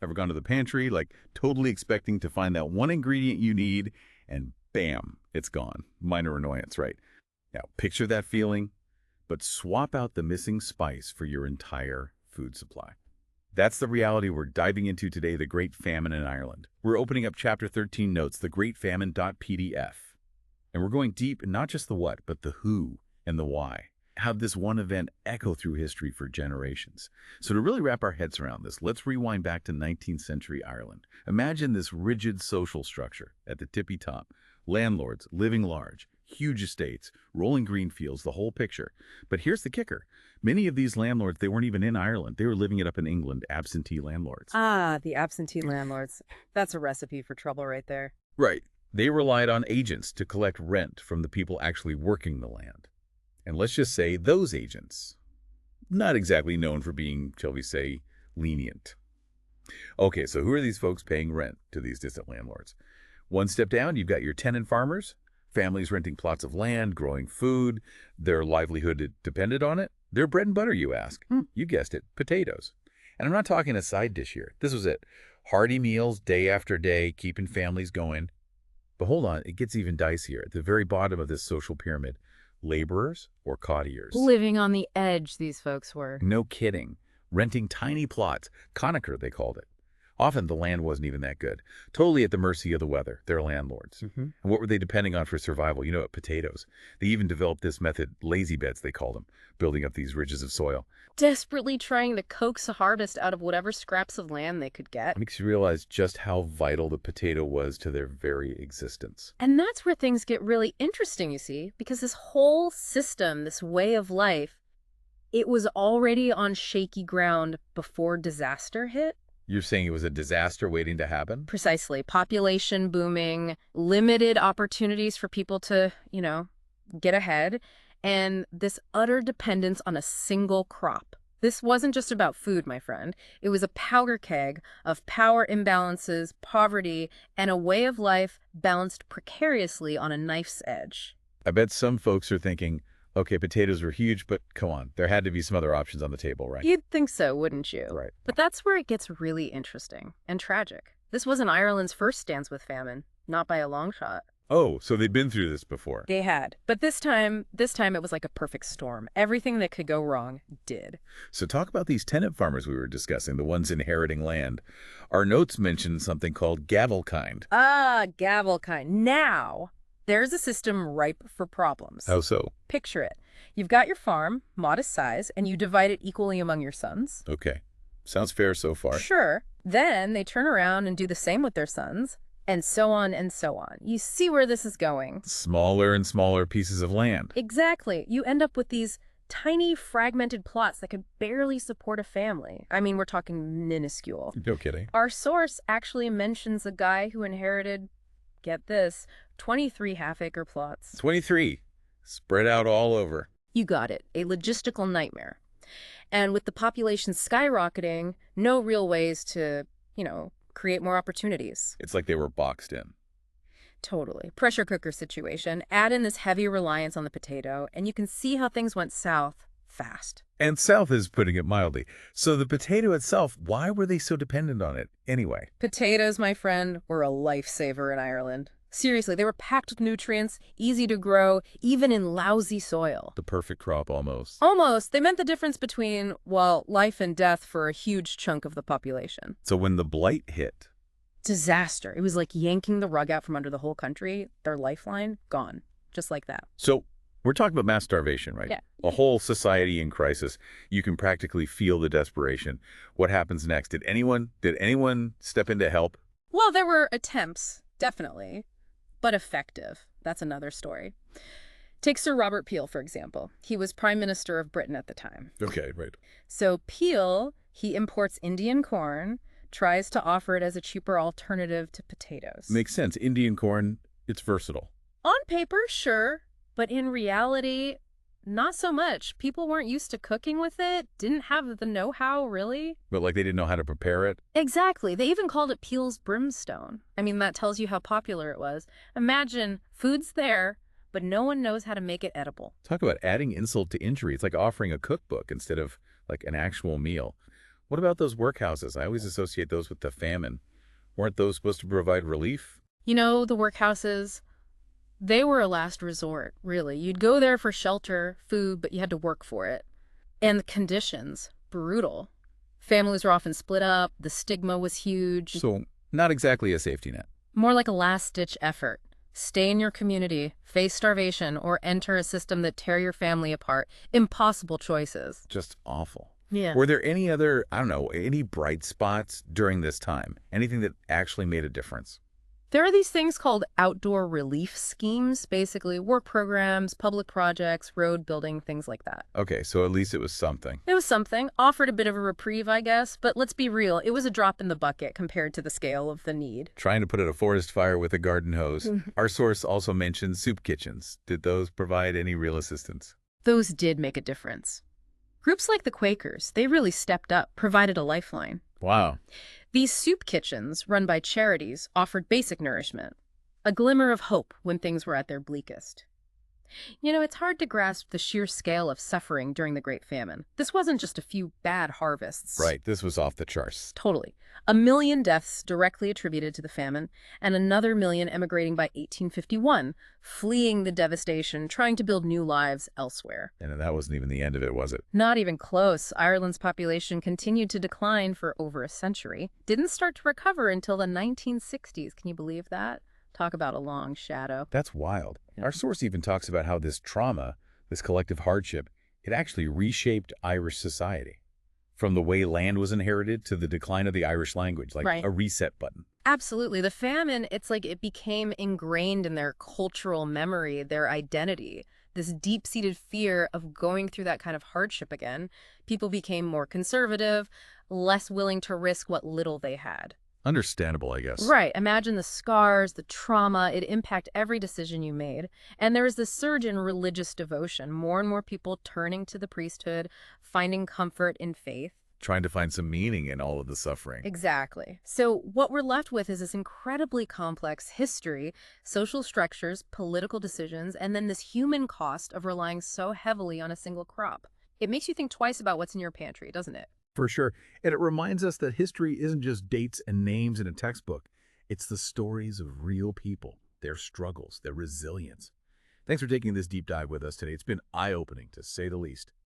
Ever gone to the pantry, like totally expecting to find that one ingredient you need, and bam, it's gone. Minor annoyance, right? Now, picture that feeling, but swap out the missing spice for your entire food supply. That's the reality we're diving into today, the Great Famine in Ireland. We're opening up Chapter 13 notes, the Great Famine.pdf. And we're going deep in not just the what, but the who and the why. How this one event echo through history for generations. So to really wrap our heads around this, let's rewind back to 19th century Ireland. Imagine this rigid social structure at the tippy top. Landlords living large, huge estates, rolling green fields, the whole picture. But here's the kicker. Many of these landlords, they weren't even in Ireland. They were living it up in England, absentee landlords. Ah, the absentee landlords. That's a recipe for trouble right there. Right. They relied on agents to collect rent from the people actually working the land. And let's just say those agents, not exactly known for being, shall we say, lenient. Okay, so who are these folks paying rent to these distant landlords? One step down, you've got your tenant farmers, families renting plots of land, growing food. Their livelihood depended on it. Their bread and butter, you ask. You guessed it, potatoes. And I'm not talking a side dish here. This was it. Hearty meals day after day, keeping families going. But hold on, it gets even dicier. At the very bottom of this social pyramid, laborers or cottiers. Living on the edge, these folks were. No kidding. Renting tiny plots. Conacher, they called it. Often the land wasn't even that good. Totally at the mercy of the weather, their landlords. And what were they depending on for survival? You know what, potatoes. They even developed this method, lazy beds they called them, building up these ridges of soil. Desperately trying to coax a harvest out of whatever scraps of land they could get. It makes you realize just how vital the potato was to their very existence. And that's where things get really interesting, you see, because this whole system, this way of life, it was already on shaky ground before disaster hit. You're saying it was a disaster waiting to happen? Precisely. Population booming, limited opportunities for people to, get ahead, and this utter dependence on a single crop. This wasn't just about food, my friend. It was a powder keg of power imbalances, poverty, and a way of life balanced precariously on a knife's edge. I bet some folks are thinking, okay, potatoes were huge, but come on, there had to be some other options on the table, right? You'd think so, wouldn't you? Right. But that's where it gets really interesting and tragic. This wasn't Ireland's first stance with famine, not by a long shot. Oh, so they'd been through this before. They had. But this time it was like a perfect storm. Everything that could go wrong did. So talk about these tenant farmers we were discussing, the ones inheriting land. Our notes mentioned something called gavelkind. Ah, gavelkind. Now, there's a system ripe for problems. How so? Picture it. You've got your farm, modest size, and you divide it equally among your sons. Okay. Sounds fair so far. Sure. Then they turn around and do the same with their sons, and so on and so on. You see where this is going. Smaller and smaller pieces of land. Exactly. You end up with these tiny fragmented plots that could barely support a family. I mean, we're talking minuscule. No kidding. Our source actually mentions a guy who inherited, get this, 23 half-acre plots. 23. Spread out all over. You got it. A logistical nightmare. And with the population skyrocketing, no real ways to, create more opportunities. It's like they were boxed in. Totally. Pressure cooker situation. Add in this heavy reliance on the potato, and you can see how things went south fast. And south is putting it mildly. So the potato itself, why were they so dependent on it anyway? Potatoes, my friend, were a lifesaver in Ireland. Seriously, they were packed with nutrients, easy to grow, even in lousy soil. The perfect crop almost. Almost. They meant the difference between, life and death for a huge chunk of the population. So when the blight hit... Disaster. It was like yanking the rug out from under the whole country. Their lifeline, gone. Just like that. So we're talking about mass starvation, right? Yeah. A whole society in crisis. You can practically feel the desperation. What happens next? Did anyone step in to help? Well, there were attempts, definitely. But effective. That's another story. Take Sir Robert Peel, for example. He was Prime Minister of Britain at the time. Okay, right. So Peel, he imports Indian corn, tries to offer it as a cheaper alternative to potatoes. Makes sense. Indian corn, it's versatile. On paper, sure. But in reality, not so much. People weren't used to cooking with it, didn't have the know-how, really. But like they didn't know how to prepare it? Exactly. They even called it Peel's brimstone. I mean, that tells you how popular it was. Imagine, food's there, but no one knows how to make it edible. Talk about adding insult to injury. It's like offering a cookbook instead of like an actual meal. What about those workhouses? I always associate those with the famine. Weren't those supposed to provide relief? You know, the workhouses, they were a last resort, really. You'd go there for shelter, food, but you had to work for it. And the conditions, brutal. Families were often split up, the stigma was huge. So, not exactly a safety net. More like a last-ditch effort. Stay in your community, face starvation, or enter a system that tear your family apart. Impossible choices. Just awful. Yeah. Were there any other, I don't know, any bright spots during this time? Anything that actually made a difference? There are these things called outdoor relief schemes, basically work programs, public projects, road building, things like that. Okay, so at least it was something. It was something, offered a bit of a reprieve, I guess, but let's be real, it was a drop in the bucket compared to the scale of the need. Trying to put out a forest fire with a garden hose. Mhm. Our source also mentioned soup kitchens. Did those provide any real assistance? Those did make a difference. Groups like the Quakers, they really stepped up, provided a lifeline. Wow. These soup kitchens, run by charities, offered basic nourishment, a glimmer of hope when things were at their bleakest. You know, it's hard to grasp the sheer scale of suffering during the Great Famine. This wasn't just a few bad harvests. Right, this was off the charts. Totally. 1 million deaths directly attributed to the famine, and another million emigrating by 1851, fleeing the devastation, trying to build new lives elsewhere. And that wasn't even the end of it, was it? Not even close. Ireland's population continued to decline for over a century. Didn't start to recover until the 1960s. Can you believe that? Talk about a long shadow. That's wild. Yeah. Our source even talks about how this trauma, this collective hardship, it actually reshaped Irish society. From the way land was inherited to the decline of the Irish language, like Right. a reset button. Absolutely. The famine, it's like it became ingrained in their cultural memory, their identity. This deep-seated fear of going through that kind of hardship again. People became more conservative, less willing to risk what little they had. Understandable, I guess. Right. Imagine the scars, the trauma, it impact every decision you made. And there was this surge in religious devotion, more and more people turning to the priesthood, finding comfort in faith. Trying to find some meaning in all of the suffering. Exactly. So what we're left with is this incredibly complex history, social structures, political decisions, and then this human cost of relying so heavily on a single crop. It makes you think twice about what's in your pantry, doesn't it? For sure. And it reminds us that history isn't just dates and names in a textbook. It's the stories of real people, their struggles, their resilience. Thanks for taking this deep dive with us today. It's been eye-opening, to say the least.